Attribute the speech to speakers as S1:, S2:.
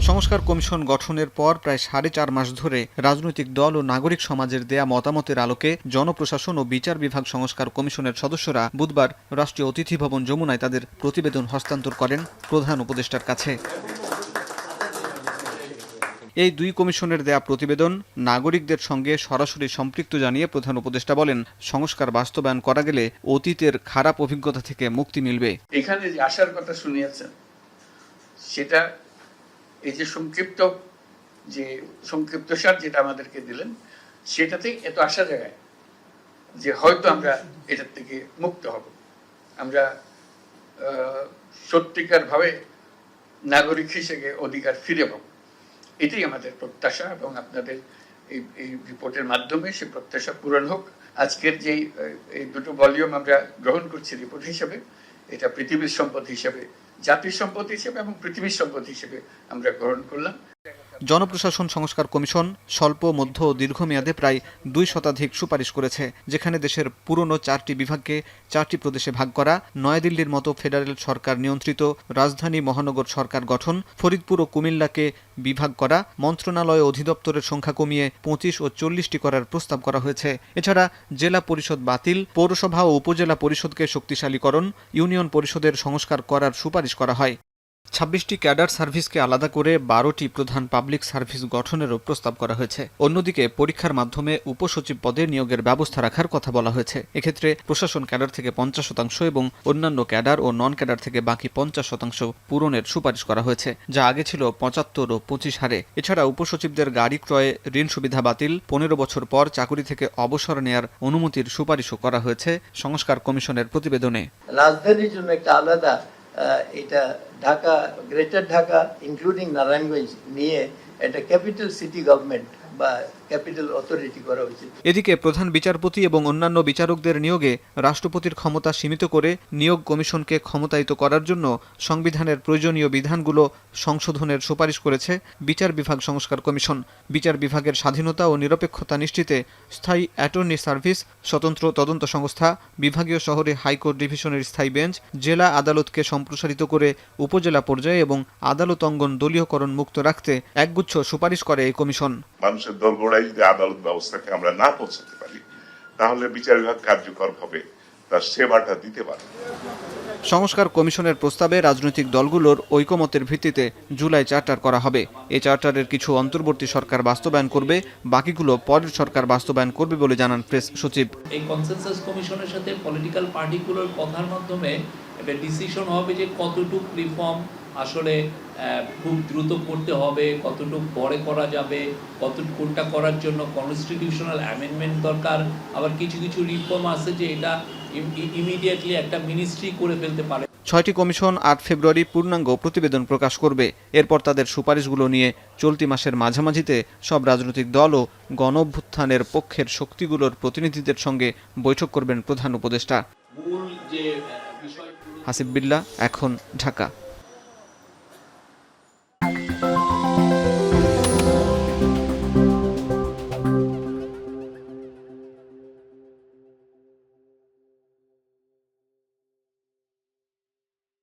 S1: সংস্কার কমিশন গঠনের পর প্রায় 4.5 মাস ধরে রাজনৈতিক দল ও নাগরিক সমাজের দেয়া মতামতের আলোকে জনপ্রশাসন ও বিচার বিভাগ সংস্কার কমিশনের সদস্যরা বুধবার রাষ্ট্রীয় অতিথি ভবন যমুনায় তাদের প্রতিবেদন হস্তান্তর করেন প্রধান উপদেষ্টার কাছে। এই দুই কমিশনের দেয়া প্রতিবেদন নাগরিকদের সঙ্গে সরাসরি সম্পৃক্ত জানিয়ে প্রধান উপদেষ্টা বলেন, সংস্কার বাস্তবায়ন করা গেলে অতীতের খারাপ অভিজ্ঞতা থেকে মুক্তি মিলবে।
S2: এখানে যে আশার কথা শুনিয়েছেন সেটা এই যে সংক্ষিপ্তসার যেটা আমাদেরকে দিলেন সেটাতে এত আশা জাগায় যে হয়তো আমরা এটার থেকে মুক্ত হব, আমরা সত্যিকার ভাবে নাগরিক হিসেবে অধিকার ফিরে পাব। এটাই আমাদের প্রত্যাশা এবং আপনাদের এই রিপোর্টের মাধ্যমে সে প্রত্যাশা পূরণ হোক। আজকের যে এই দুটো ভলিউম আমরা গ্রহণ করছি রিপোর্ট হিসেবে, এটা পৃথিবীর সম্পদ হিসেবে, জাতির সম্পদ হিসেবে এবং পৃথিবীর সম্পদ হিসেবে আমরা গ্রহণ করলাম।
S1: জনপ্রশাসন সংস্কার কমিশন স্বল্প, মধ্য ও দীর্ঘমেয়াদে প্রায় 2 শতাধিক সুপারিশ করেছে, যেখানে দেশের পুরনো 4টি বিভাগকে 4টি প্রদেশে ভাগ করা, নয়াদিল্লির মতো ফেডারেল সরকার নিয়ন্ত্রিত রাজধানী মহানগর সরকার গঠন, ফরিদপুর ও কুমিল্লাকে বিভাগ করা, মন্ত্রণালয় অধিদপ্তরের সংখ্যা কমিয়ে 25 ও 40টি করার প্রস্তাব করা হয়েছে। এছাড়া জেলা পরিষদ বাতিল, পৌরসভা ও উপজেলা পরিষদকে শক্তিশালীকরণ, ইউনিয়ন পরিষদের সংস্কার করার সুপারিশ করা হয়। 26টি ক্যাডার সার্ভিসকে আলাদা করে 12টি প্রধান পাবলিক সার্ভিস গঠনেরও প্রস্তাব করা হয়েছে। অন্যদিকে পরীক্ষার মাধ্যমে উপসচিব পদে নিয়োগের ব্যবস্থা রাখার কথা বলা হয়েছে। এক্ষেত্রে প্রশাসন ক্যাডার থেকে 50% এবং অন্যান্য ক্যাডার ও নন ক্যাডার থেকে বাকি 50% পূরণের সুপারিশ করা হয়েছে, যা আগে ছিল 75 ও 25 হারে। এছাড়া উপসচিবদের গাড়ি ক্রয়ে ঋণ সুবিধা বাতিল, 15 বছর পর চাকরি থেকে অবসর নেয়ার অনুমতির সুপারিশও করা হয়েছে সংস্কার কমিশনের প্রতিবেদনে।
S3: রাজধানীর জন্য একটা আলাদা এটা ঢাকা, গ্রেটার ঢাকা ইনক্লুডিং নারায়ণগঞ্জ নিয়ে একটা ক্যাপিটাল সিটি গভর্নমেন্ট বা ক্যাপিটাল অথরিটি করা উচিত।
S1: এদিকে প্রধান বিচারপতি এবং অন্যান্য বিচারকদের নিয়োগে রাষ্ট্রপতির ক্ষমতা সীমিত করে নিয়োগ কমিশনকে ক্ষমতায়িত করার জন্য সংবিধানের প্রয়োজনীয় বিধানগুলো সংশোধনের সুপারিশ করেছে বিচার বিভাগ সংস্কার কমিশন। বিচার বিভাগের স্বাধীনতা ও নিরপেক্ষতা নিশ্চিতে স্থায়ী অ্যাটর্নি সার্ভিস, স্বতন্ত্র তদন্ত সংস্থা, বিভাগীয় শহরে হাইকোর্ট ডিভিশনের স্থায়ী বেঞ্চ, জেলা আদালতকে সম্প্রসারিত করে উপজেলা পর্যায়ে এবং আদালত অঙ্গন দলীয়করণ মুক্ত রাখতে একগুচ্ছ সুপারিশ করে এই কমিশন।
S4: মানুষের দোরগোড়ায় যদি আদালত ব্যবস্থাকে আমরা না পৌঁছাতে পারি, তাহলে বিচার বিভাগ কার্যকর হবে, তার সেবাটা দিতে পারবে।
S1: সংস্কার কমিশনের প্রস্তাবে রাজনৈতিক দলগুলোর ঐকমত্যের ভিত্তিতে জুলাই চার্টার করা হবে। এই চার্টারের কিছু অন্তর্বর্তী সরকার বাস্তবায়ন করবে, বাকিগুলো পরের সরকার বাস্তবায়ন করবে বলে জানান প্রেস সচিব।
S5: এই কনসেনসাস কমিশনের সাথে পলিটিক্যাল পার্টিগুলোর কথার মাধ্যমে একটা ডিসিশন হবে যে কতটুকু রিফর্ম আসলে খুব দ্রুত করতে হবে, কতটুকু পরে করা যাবে, কোনটা করার জন্য কনস্টিটিউশনাল অ্যামেন্ডমেন্ট দরকার। আবার কিছু কিছু রিফর্ম আছে যে এটা ইমিডিয়েটলি একটা মিনিস্ট্রি করে ফেলতে পারে। 6টি কমিশন 8 ফেব্রুয়ারি পূর্ণাঙ্গ প্রতিবেদন প্রকাশ করবে। এরপর তাদের সুপারিশগুলো নিয়ে চলতি মাসের মাঝামাঝিতে সব রাজনৈতিক দল ও গণঅভ্যুত্থানের পক্ষের শক্তিগুলোর প্রতিনিধিদের সঙ্গে বৈঠক করবেন প্রধান উপদেষ্টা। হাসিব বিল্লাহ, এখন, ঢাকা।